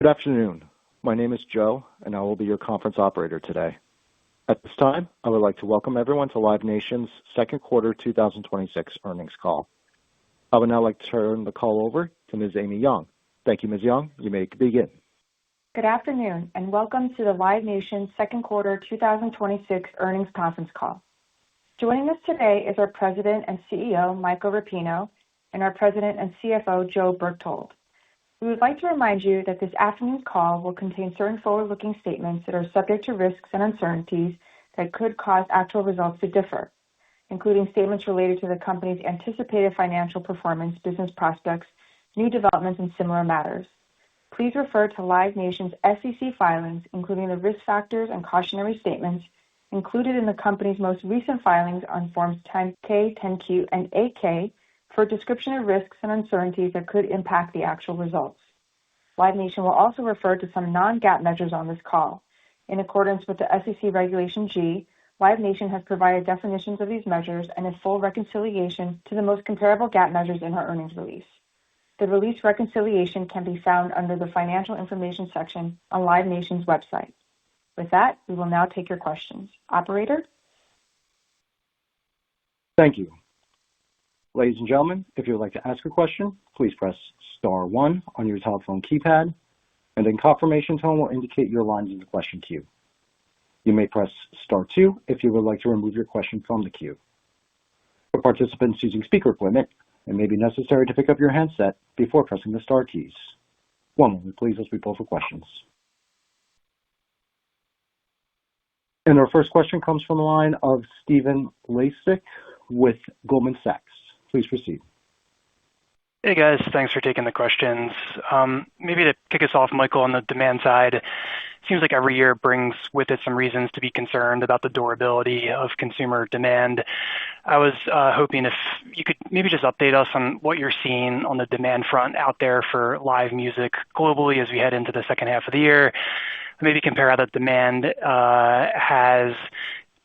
Good afternoon. My name is Joe, and I will be your conference operator today. At this time, I would like to welcome everyone to Live Nation's second quarter 2026 earnings call. I would now like to turn the call over to Ms. Amy Yong. Thank you, Ms. Yong. You may begin. Good afternoon, and welcome to the Live Nation second quarter 2026 earnings conference call. Joining us today is our President and CEO, Michael Rapino, and our President and CFO, Joe Berchtold. We would like to remind you that this afternoon's call will contain certain forward-looking statements that are subject to risks and uncertainties that could cause actual results to differ, including statements related to the company's anticipated financial performance, business prospects, new developments, and similar matters. Please refer to Live Nation's SEC filings, including the risk factors and cautionary statements included in the company's most recent filings on Forms 10-K, 10-Q, and 8-K for a description of risks and uncertainties that could impact the actual results. Live Nation will also refer to some non-GAAP measures on this call. In accordance with the SEC Regulation G, Live Nation has provided definitions of these measures and a full reconciliation to the most comparable GAAP measures in our earnings release. The release reconciliation can be found under the Financial Information section on Live Nation's website. With that, we will now take your questions. Operator? Thank you. Ladies and gentlemen, if you would like to ask a question, please press star one on your telephone keypad, and then confirmation tone will indicate your line is in the question queue. You may press star two if you would like to remove your question from the queue. For participants using speaker equipment, it may be necessary to pick up your handset before pressing the star keys. One moment, please, as we pull for questions. And our first question comes from the line of Stephen Laszczyk with Goldman Sachs. Please proceed. Hey, guys. Thanks for taking the questions. Maybe to kick us off, Michael, on the demand side, seems like every year brings with it some reasons to be concerned about the durability of consumer demand. I was hoping if you could maybe just update us on what you're seeing on the demand front out there for live music globally as we head into the second half of the year. Maybe compare how the demand has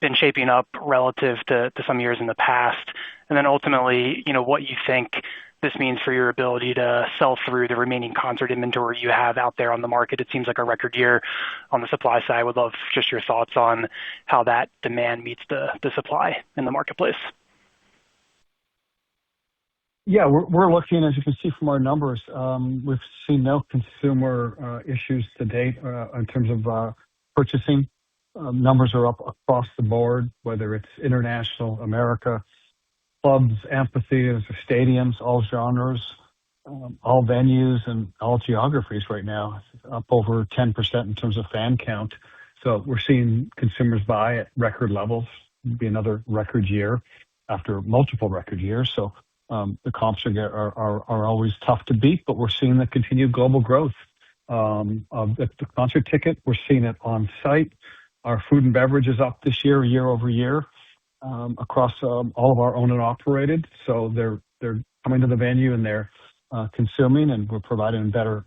been shaping up relative to some years in the past. And then ultimately, what you think this means for your ability to sell through the remaining concert inventory you have out there on the market. It seems like a record year on the supply side. Would love just your thoughts on how that demand meets the supply in the marketplace. Yeah, we're looking, as you can see from our numbers, we've seen no consumer issues to date in terms of purchasing. Numbers are up across the board, whether it's international, America, clubs, amphitheaters, stadiums, all genres, all venues, and all geographies right now, up over 10% in terms of fan count. So we're seeing consumers buy at record levels. It'll be another record year after multiple record years. So the comps are always tough to beat, but we're seeing the continued global growth of the concert ticket. We're seeing it on site. Our food and beverage is up this year over year, across all of our owned and operated. So they're coming to the venue and they're consuming, and we're providing better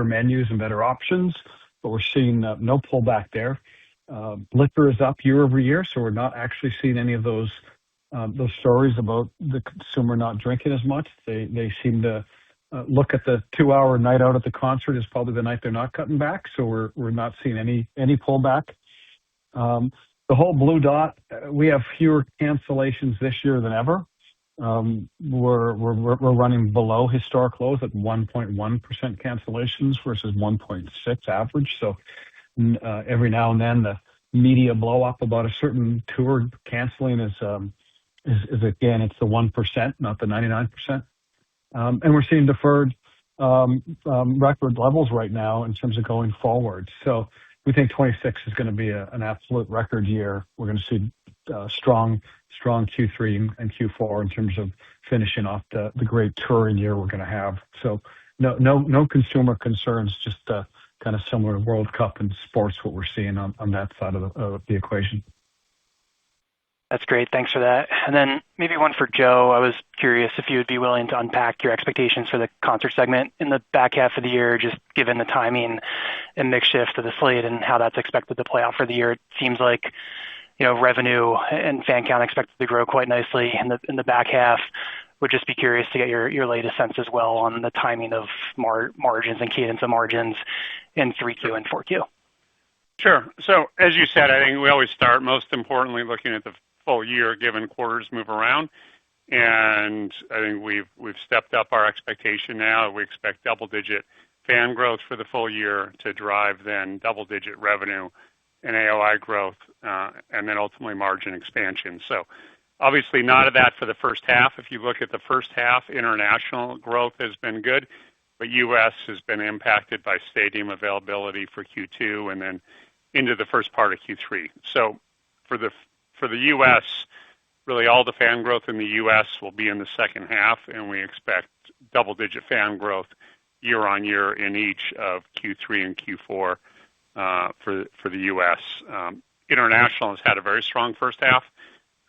menus and better options. But we're seeing no pullback there. Liquor is up year over year, so we're not actually seeing any of those stories about the consumer not drinking as much. They seem to look at the 2-hour night out at the concert as probably the night they're not cutting back. So we're not seeing any pullback. The whole Blue Dot, we have fewer cancellations this year than ever. We're running below historic lows at 1.1% cancellations versus 1.6 average. So every now and then the media blow up about a certain tour canceling is again, it's the 1%, not the 99%. And we're seeing deferred record levels right now in terms of going forward. So we think 26 is going to be an absolute record year. We're going to see strong Q3 and Q4 in terms of finishing off the great touring year we're going to have. So no consumer concerns, just kind of similar to World Cup and sports, what we're seeing on that side of the equation. That's great. Thanks for that. And then maybe one for Joe. I was curious if you would be willing to unpack your expectations for the concert segment in the back half of the year, just given the timing and mix shift of the slate and how that's expected to play out for the year. It seems like, revenue and fan count expected to grow quite nicely in the back half. Would just be curious to get your latest sense as well on the timing of margins and cadence of margins in 3Q and 4Q. Sure. So as you said, I think we always start most importantly looking at the full year, given quarters move around. And I think we've stepped up our expectation now. We expect double-digit fan growth for the full year to drive then double-digit revenue and AOI growth, and then ultimately margin expansion. So obviously not of that for the first half. If you look at the first half, international growth has been good, but U.S. has been impacted by stadium availability for Q2 and then into the first part of Q3. So for the U.S., really all the fan growth in the U.S. will be in the second half, and we expect double-digit fan growth year on year in each of Q3 and Q4 for the U.S. International has had a very strong first half,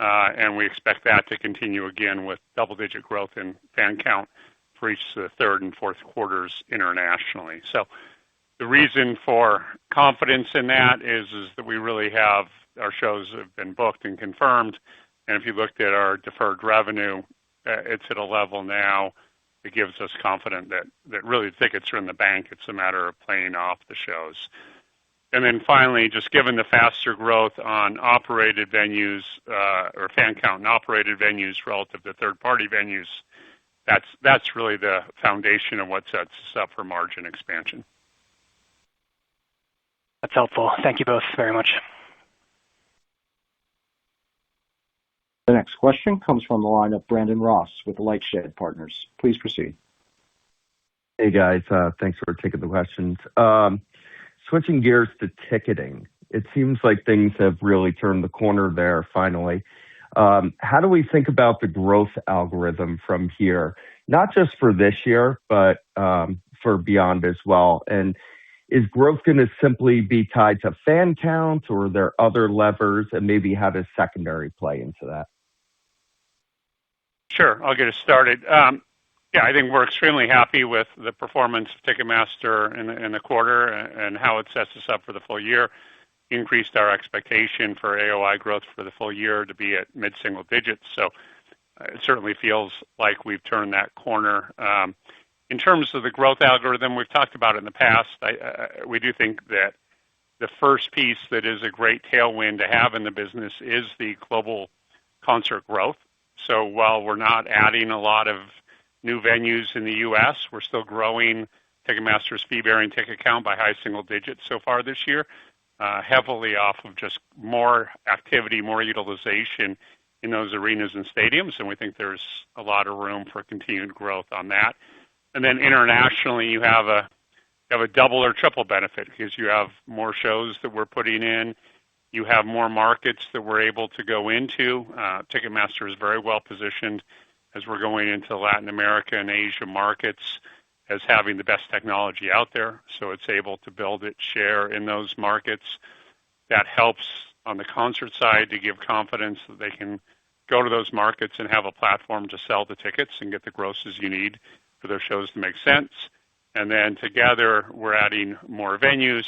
and we expect that to continue again with double-digit growth in fan count for each of the third and fourth quarters internationally. So the reason for confidence in that is that we really have our shows have been booked and confirmed. And if you looked at our deferred revenue, it's at a level now that gives us confidence that really the tickets are in the bank. It's a matter of playing off the shows. And then finally, just given the faster growth on operated venues or fan count and operated venues relative to third-party venues, that's really the foundation of what sets us up for margin expansion. That's helpful. Thank you both very much. The next question comes from the line of Brandon Ross with LightShed Partners. Please proceed. Hey, guys. Thanks for taking the questions. Switching gears to ticketing, it seems like things have really turned the corner there finally. How do we think about the growth algorithm from here, not just for this year, but for beyond as well? And is growth going to simply be tied to fan count, or are there other levers, and maybe how does secondary play into that? Sure, I'll get us started. Yeah, I think we're extremely happy with the performance of Ticketmaster in the quarter and how it sets us up for the full year. Increased our expectation for AOI growth for the full year to be at mid-single digits. So it certainly feels like we've turned that corner. In terms of the growth algorithm, we've talked about it in the past. We do think that the first piece that is a great tailwind to have in the business is the global concert growth. So while we're not adding a lot of new venues in the U.S., we're still growing Ticketmaster's fee-bearing ticket count by high single digits so far this year, heavily off of just more activity, more utilization in those arenas and stadiums, and we think there's a lot of room for continued growth on that. And then internationally, you have a double or triple benefit because you have more shows that we're putting in. You have more markets that we're able to go into. Ticketmaster is very well positioned as we're going into Latin America and Asia markets as having the best technology out there. So it's able to build its share in those markets. That helps on the concert side to give confidence that they can go to those markets and have a platform to sell the tickets and get the grosses you need for those shows to make sense. And then together, we're adding more venues,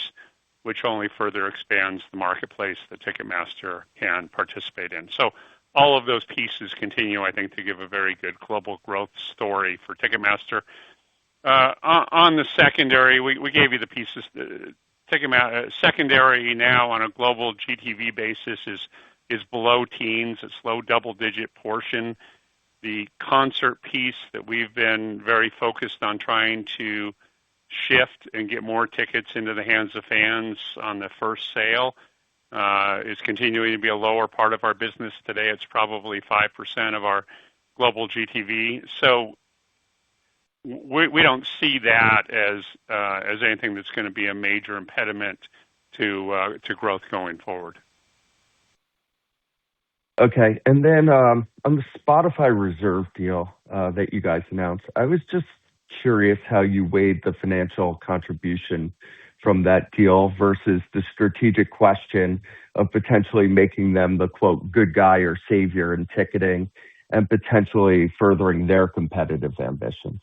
which only further expands the marketplace that Ticketmaster can participate in. So all of those pieces continue, I think, to give a very good global growth story for Ticketmaster. On the secondary, we gave you the pieces. Ticketmaster secondary now on a global GTV basis is below teens. It's low double-digit portion. The concert piece that we've been very focused on trying to shift and get more tickets into the hands of fans on the first sale is continuing to be a lower part of our business. Today, it's probably 5% of our global GTV. So we don't see that as anything that's going to be a major impediment to growth going forward. Okay, and then on the Spotify Reserve deal that you guys announced, I was just curious how you weighed the financial contribution from that deal versus the strategic question of potentially making them the, quote, good guy or savior in ticketing and potentially furthering their competitive ambitions.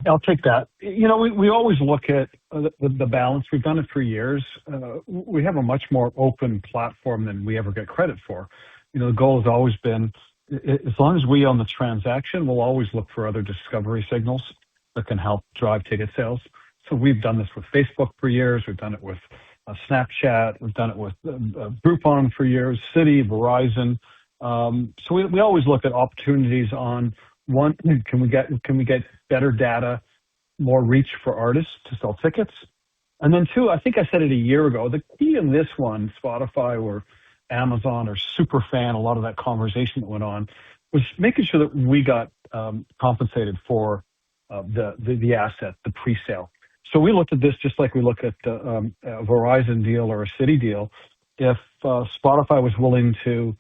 I'll take that. You know, we always look at the balance. We've done it for years. We have a much more open platform than we ever get credit for. You know, the goal has always been as long as we own the transaction, we'll always look for other discovery signals that can help drive ticket sales. So we've done this with Facebook for years. We've done it with Snapchat. We've done it with Groupon for years, Citi, Verizon. So we always look at opportunities on one, can we get better data, more reach for artists to sell tickets? And then two, I think I said it a year ago, the key in this one, Spotify or Amazon or Superfan, a lot of that conversation that went on, was making sure that we got compensated for the asset, the pre-sale. So we looked at this just like we look at a Verizon deal or a Citi deal. If Spotify was willing to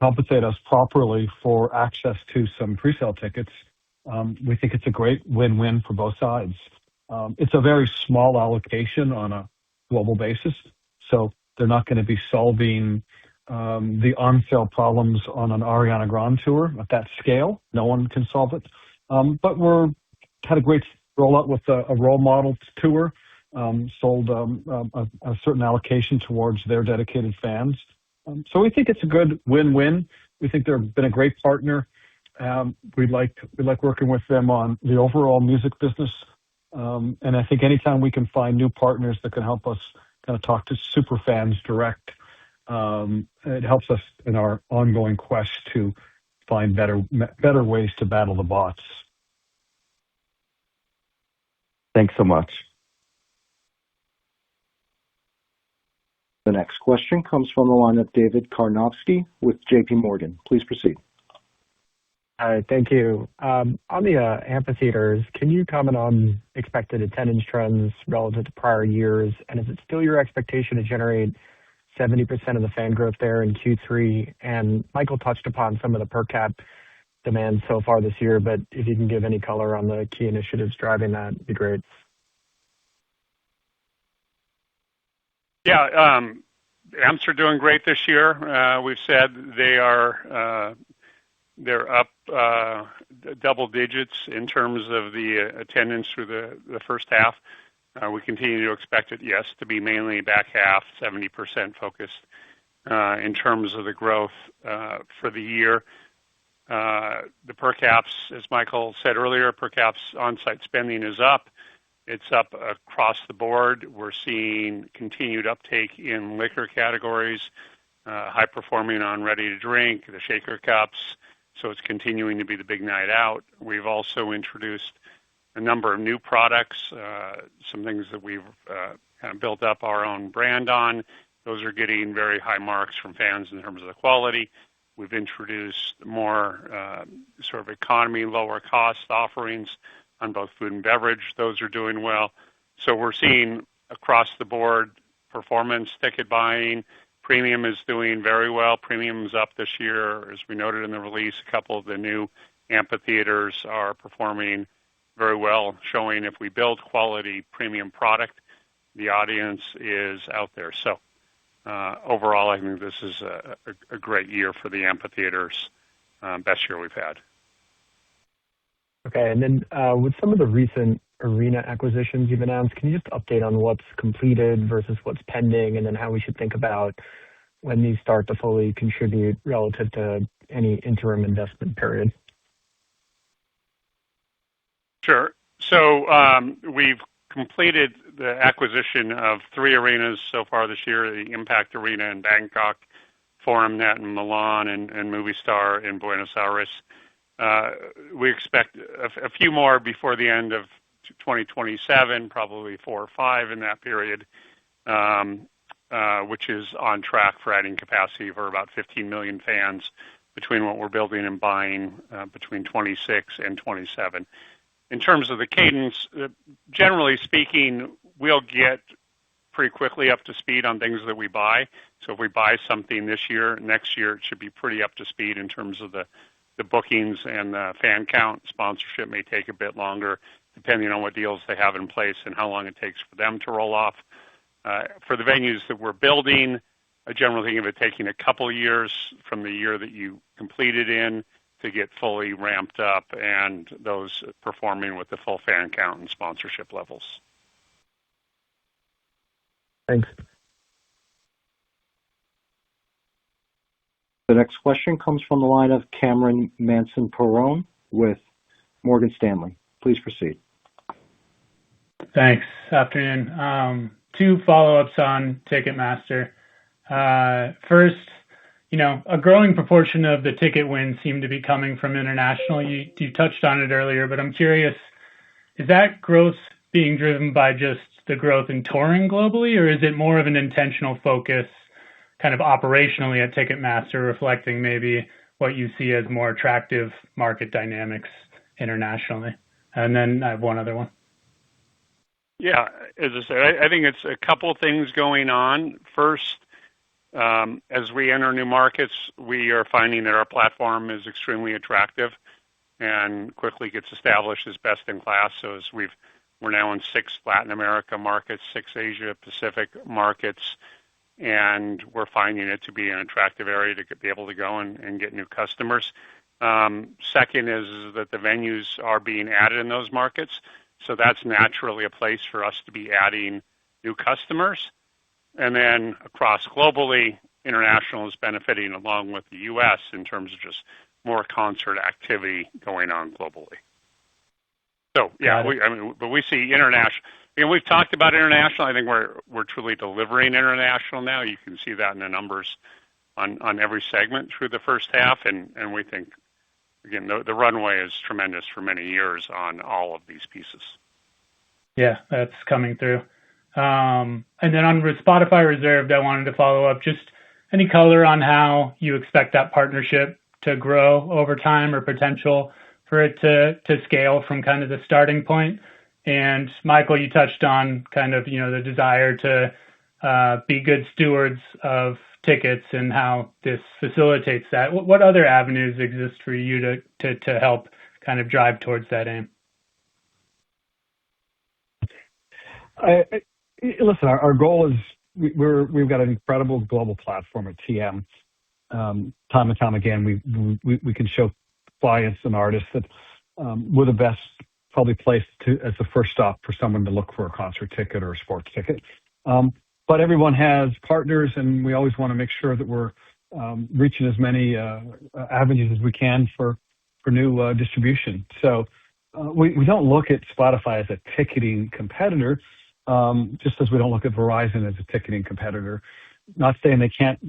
compensate us properly for access to some pre-sale tickets, we think it's a great win-win for both sides. It's a very small allocation on a global basis, so they're not going to be solving the on-sale problems on an Ariana Grande tour at that scale. No one can solve it. But had a great rollout with a role model tour, sold a certain allocation towards their dedicated fans. So we think it's a good win-win. We think they've been a great partner. We like working with them on the overall music business. And I think anytime we can find new partners that can help us kind of talk to super fans direct, it helps us in our ongoing quest to find better ways to battle the bots. Thanks so much. The next question comes from the line of David Karnovsky with JP Morgan. Please proceed. Hi, thank you. On the amphitheaters, can you comment on expected attendance trends relative to prior years? And is it still your expectation to generate 70% of the fan growth there in Q3? And Michael touched upon some of the per cap demand so far this year, but if you can give any color on the key initiatives driving that, it'd be great. Yeah, amps are doing great this year. We've said they're up double digits in terms of the attendance through the first half. We continue to expect it, yes, to be mainly back half, 70% focused in terms of the growth for the year. The per caps, as Michael said earlier, per caps on-site spending is up. It's up across the board. We're seeing continued uptake in liquor categories, high performing on ready to drink, the shaker cups. So it's continuing to be the big night out. We've also introduced a number of new products, some things that we've kind of built up our own brand on. Those are getting very high marks from fans in terms of the quality. We've introduced more sort of economy, lower cost offerings on both food and beverage. Those are doing well. So we're seeing across the board performance, ticket buying. Premium is doing very well. Premium's up this year. As we noted in the release, a couple of the new amphitheaters are performing very well, showing if we build quality premium product, the audience is out there. So overall, I think this is a great year for the amphitheaters, best year we've had. Okay, and then with some of the recent arena acquisitions you've announced, can you just update on what's completed versus what's pending, and then how we should think about when these start to fully contribute relative to any interim investment period? Sure. So we've completed the acquisition of 3 arenas so far this year, the Impact Arena in Bangkok, ForumNet in Milan, and Movistar in Buenos Aires. We expect a few more before the end of 2027, probably 4 or 5 in that period, which is on track for adding capacity for about 15 million fans between what we're building and buying between 26 and 27. In terms of the cadence, generally speaking, we'll get pretty quickly up to speed on things that we buy. So if we buy something this year, next year it should be pretty up to speed in terms of the bookings and the fan count. Sponsorship may take a bit longer, depending on what deals they have in place and how long it takes for them to roll off. For the venues that we're building, I generally think of it taking a couple of years from the year that you completed in to get fully ramped up and those performing with the full fan count and sponsorship levels. Thanks. The next question comes from the line of Cameron Mansson-Perrone with Morgan Stanley. Please proceed. Thanks. Afternoon. Two follow-ups on Ticketmaster. First, a growing proportion of the ticket wins seem to be coming from international. You touched on it earlier, but I'm curious, is that growth being driven by just the growth in touring globally, or is it more of an intentional focus kind of operationally at Ticketmaster, reflecting maybe what you see as more attractive market dynamics internationally? And then I have one other one. Yeah, as I said, I think it's a couple things going on. First, as we enter new markets, we are finding that our platform is extremely attractive and quickly gets established as best in class. So we're now in 6 Latin America markets, 6 Asia Pacific markets, and we're finding it to be an attractive area to be able to go and get new customers. Second is that the venues are being added in those markets. So that's naturally a place for us to be adding new customers. And then across globally, international is benefiting along with the U.S. in terms of just more concert activity going on globally. So yeah, we see international. We've talked about international. I think we're truly delivering international now. You can see that in the numbers on every segment through the first half, and we think, again, the runway is tremendous for many years on all of these pieces. Yeah, that's coming through. And then on Spotify Reserved, I wanted to follow up. Just any color on how you expect that partnership to grow over time, or potential for it to scale from kind of the starting point? And Michael, you touched on kind of the desire to be good stewards of tickets and how this facilitates that. What other avenues exist for you to help kind of drive towards that aim? Listen, our goal is we've got an incredible global platform at TM. Time and time again, we can show clients and artists that we're the best probably place as the first stop for someone to look for a concert ticket or a sports ticket. But everyone has partners, and we always want to make sure that we're reaching as many avenues as we can for new distribution. So we don't look at Spotify as a ticketing competitor, just as we don't look at Verizon as a ticketing competitor. Not saying they can't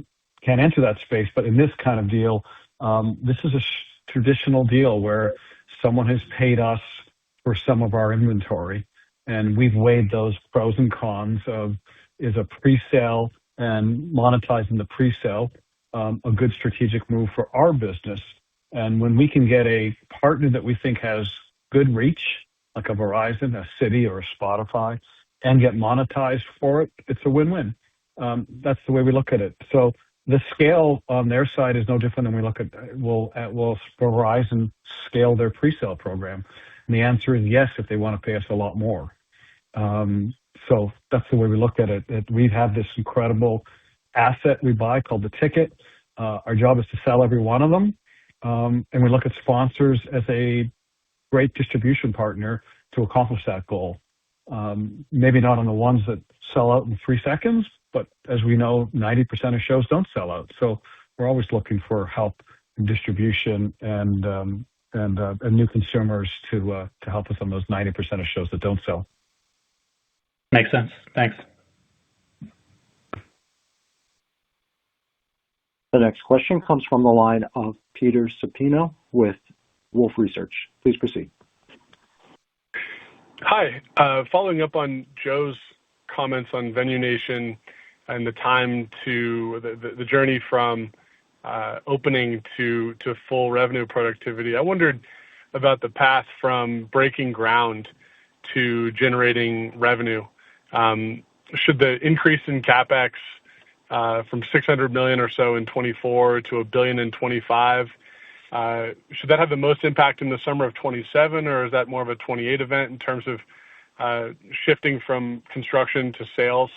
enter that space, but in this kind of deal, this is a traditional deal where someone has paid us for some of our inventory, and we've weighed those pros and cons of, is a pre-sale and monetizing the pre-sale a good strategic move for our business. And when we can get a partner that we think has good reach, like a Verizon, a Citi, or a Spotify, and get monetized for it, it's a win-win. That's the way we look at it. So the scale on their side is no different than we look at, will Verizon scale their pre-sale program? And the answer is yes, if they want to pay us a lot more. So that's the way we look at it. We have this incredible asset we buy called the ticket. Our job is to sell every one of them. And we look at sponsors as a great distribution partner to accomplish that goal. Maybe not on the ones that sell out in 3 seconds, but as we know, 90% of shows don't sell out. So we're always looking for help in distribution and new consumers to help us on those 90% of shows that don't sell. Makes sense. Thanks. The next question comes from the line of Peter Supino with Wolfe Research. Please proceed. Hi. Following up on Joe's comments on Venue Nation and the time to the journey from opening to full revenue productivity, I wondered about the path from breaking ground to generating revenue. Should the increase in CapEx from $600 million or so in 24 to $1 billion in 25, should that have the most impact in the summer of 27, or is that more of a 28 event in terms of shifting from construction to sales?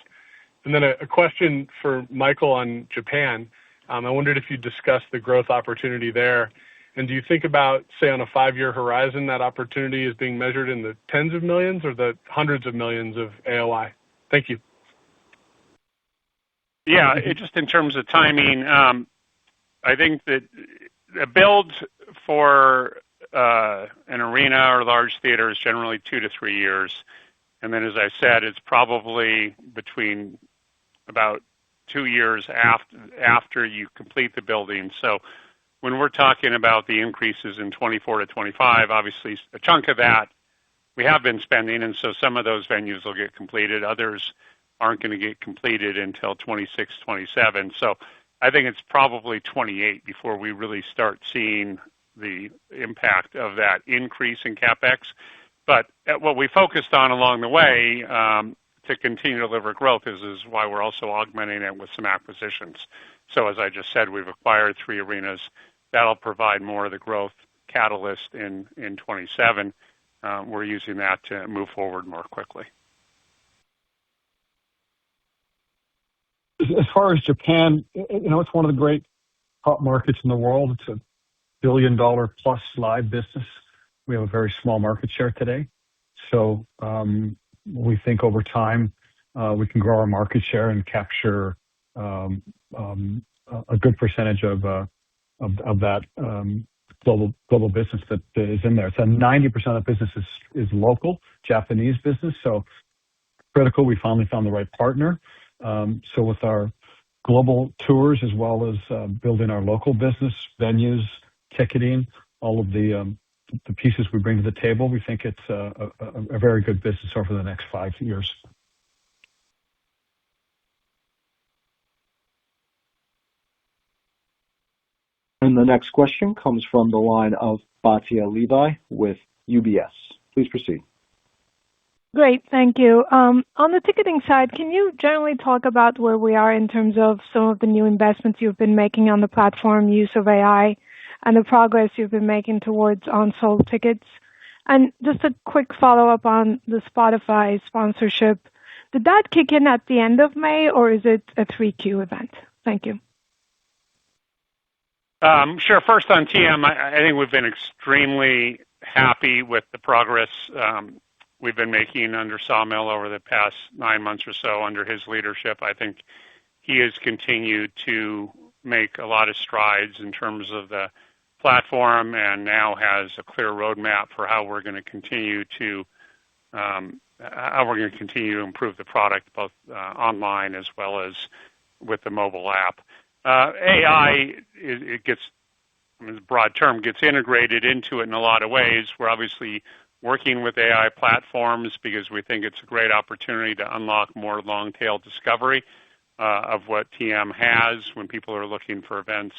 And then a question for Michael on Japan. I wondered if you discussed the growth opportunity there. And do you think about, say, on a 5-year horizon, that opportunity is being measured in the tens of millions or the hundreds of millions of AOI? Thank you. Yeah, just in terms of timing, I think that a build for an arena or large theater is generally 2 to 3 years. And then, as I said, it's probably between about 2 years after you complete the building. So when we're talking about the increases in 24 to 25, obviously a chunk of that we have been spending, and so some of those venues will get completed. Others aren't going to get completed until 26, 27. So I think it's probably 28 before we really start seeing the impact of that increase in CapEx. But what we focused on along the way to continue to deliver growth is why we're also augmenting it with some acquisitions. So as I just said, we've acquired 3 arenas. That'll provide more of the growth catalyst in 27. We're using that to move forward more quickly. As far as Japan, it's one of the great top markets in the world. It's a billion-dollar-plus live business. We have a very small market share today. So we think over time we can grow our market share and capture a good percentage of that global business that is in there. So 90% of the business is local Japanese business. So critical. We finally found the right partner. So with our global tours as well as building our local business, venues, ticketing, all of the pieces we bring to the table, we think it's a very good business over the next 5 years. And the next question comes from the line of Batya Levi with UBS. Please proceed. Great. Thank you. On the ticketing side, can you generally talk about where we are in terms of some of the new investments you've been making on the platform, use of AI, and the progress you've been making towards unsold tickets? And just a quick follow-up on the Spotify sponsorship. Did that kick in at the end of May, or is it a 3Q event? Thank you. Sure. First on TM, I think we've been extremely happy with the progress we've been making under Sawmill over the past 9 months or so under his leadership. I think he has continued to make a lot of strides in terms of the platform and now has a clear roadmap for how we're going to continue to improve the product both online as well as with the mobile app. AI, it's a broad term, gets integrated into it in a lot of ways. We're obviously working with AI platforms because we think it's a great opportunity to unlock more long-tail discovery of what TM has when people are looking for events.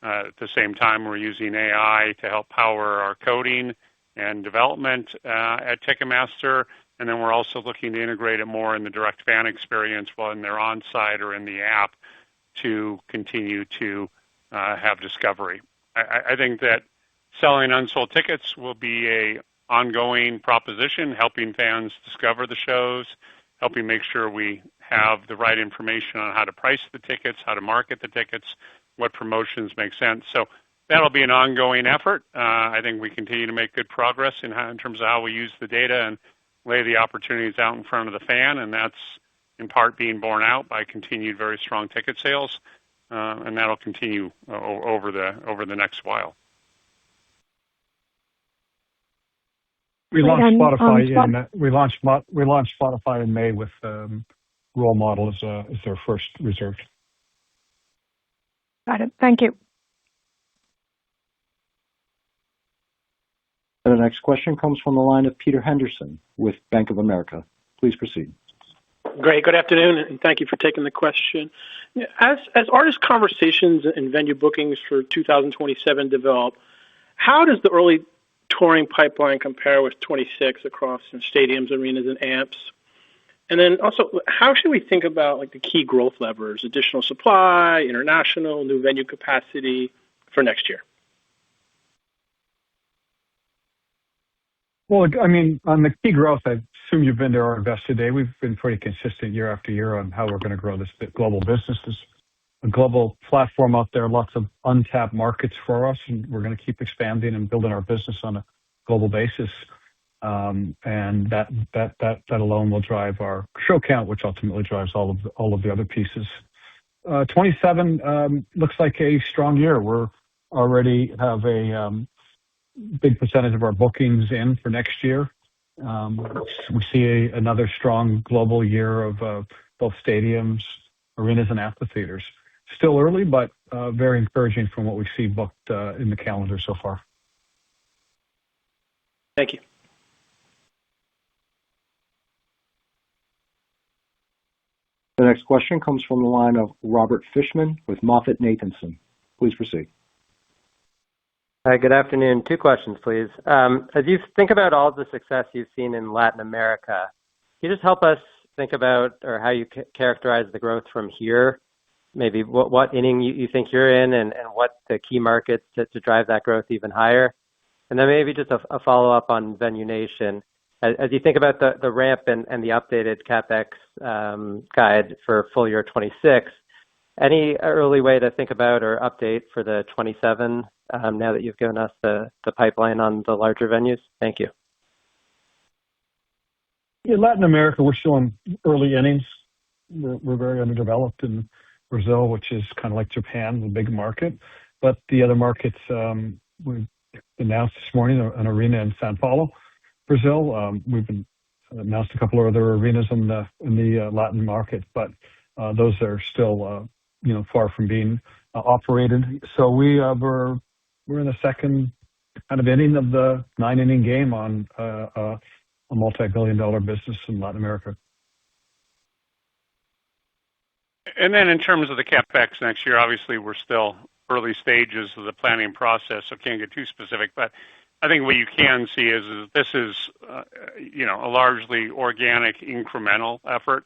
At the same time, we're using AI to help power our coding and development at Ticketmaster. And then we're also looking to integrate it more in the direct fan experience while they're on site or in the app to continue to have discovery. I think that selling unsold tickets will be a ongoing proposition, helping fans discover the shows, helping make sure we have the right information on how to price the tickets, how to market the tickets, what promotions make sense. So that'll be an ongoing effort. I think we continue to make good progress in terms of how we use the data and lay the opportunities out in front of the fan, and that's in part being borne out by continued very strong ticket sales, and that'll continue over the next while. We launched Spotify in May with Role Model as their first reserve. Got it. Thank you. And the next question comes from the line of Peter Henderson with Bank of America. Please proceed. Great. Good afternoon, and thank you for taking the question. As artist conversations and venue bookings for 2027 develop, how does the early touring pipeline compare with 26 across stadiums, arenas, and amps? And then also, how should we think about the key growth levers, additional supply, international, new venue capacity for next year? Well, I mean, on the key growth, I assume you've been to our Investor Day. We've been pretty consistent year after year on how we're going to grow this global business. There's a global platform out there, lots of untapped markets for us, and we're going to keep expanding and building our business on a global basis. And that alone will drive our show count, which ultimately drives all of the other pieces. 27 looks like a strong year. We already have a big percentage of our bookings in for next year. We see another strong global year of both stadiums, arenas, and amphitheaters. Still early, but very encouraging from what we see booked in the calendar so far. Thank you. The next question comes from the line of Robert Fishman with MoffettNathanson. Please proceed. Hi, good afternoon. Two questions, please. As you think about all the success you've seen in Latin America, can you just help us think about or how you characterize the growth from here? Maybe what inning you think you're in and what the key markets to drive that growth even higher? And then maybe just a follow-up on Venue Nation. As you think about the ramp and the updated CapEx guide for full year 2026, any early way to think about or update for the 2027 now that you've given us the pipeline on the larger venues? Thank you. In Latin America, we're still in early innings. We're very underdeveloped in Brazil, which is kind of like Japan, the big market. But the other markets, we announced this morning an arena in São Paulo, Brazil. We've announced a couple of other arenas in the Latin market, but those are still far from being operated. So we're in the second kind of inning of the 9-inning game on a multi-billion-dollar business in Latin America. And then in terms of the CapEx next year, obviously we're still early stages of the planning process, so can't get too specific. But I think what you can see is this is a largely organic, incremental effort.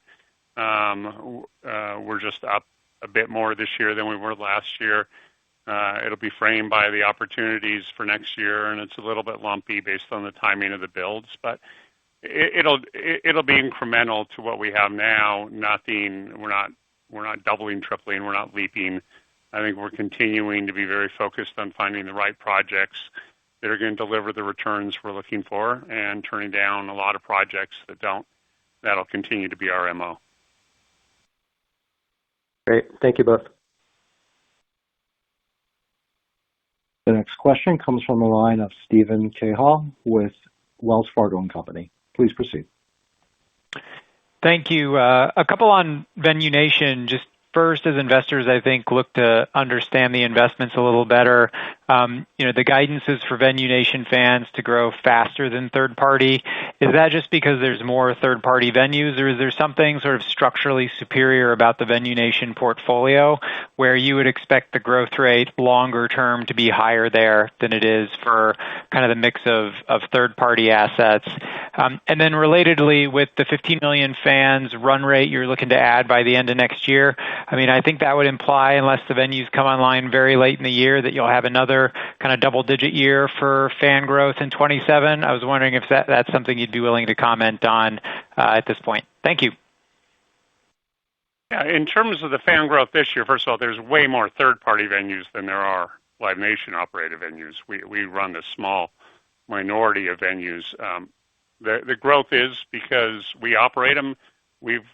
We're just up a bit more this year than we were last year. It'll be framed by the opportunities for next year, and it's a little bit lumpy based on the timing of the builds. But it'll be incremental to what we have now. We're not doubling, tripling, we're not leaping. I think we're continuing to be very focused on finding the right projects that are going to deliver the returns we're looking for and turning down a lot of projects that don't. That'll continue to be our MO. Great. Thank you both. The next question comes from the line of Steven Cahall with Wells Fargo & Company. Please proceed. Thank you. A couple on Venue Nation. Just first, as investors, I think, look to understand the investments a little better. The guidance is for Venue Nation fans to grow faster than third party. Is that just because there's more third-party venues, or is there something sort of structurally superior about the Venue Nation portfolio where you would expect the growth rate longer term to be higher there than it is for kind of the mix of third-party assets? And then relatedly, with the 15 million fans run rate you're looking to add by the end of next year, I mean, I think that would imply, unless the venues come online very late in the year, that you'll have another kind of double-digit year for fan growth in 2027. I was wondering if that's something you'd be willing to comment on at this point. Thank you. Yeah, in terms of the fan growth this year, first of all, there's way more third-party venues than there are Live Nation operated venues. We run a small minority of venues. The growth is because we operate them. We've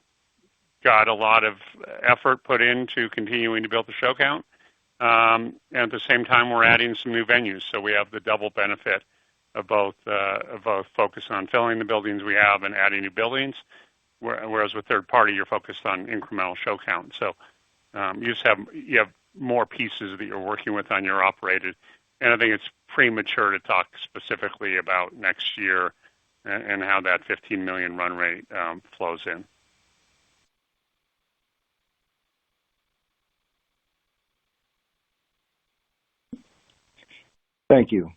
got a lot of effort put into continuing to build the show count. And at the same time, we're adding some new venues. So we have the double benefit of both focus on filling the buildings we have and adding new buildings. Whereas with third party, you're focused on incremental show count. So you have more pieces that you're working with on your operated. And I think it's premature to talk specifically about next year and how that 15 million run rate flows in. Thank you.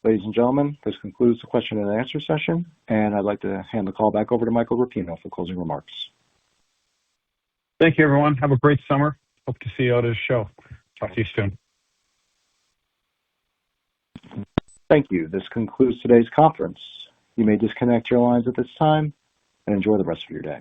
Ladies and gentlemen, this concludes the question and answer session, and I'd like to hand the call back over to Michael Rapino for closing remarks. Thank you, everyone. Have a great summer. Hope to see you out at the show. Talk to you soon. Thank you. This concludes today's conference. You may disconnect your lines at this time and enjoy the rest of your day.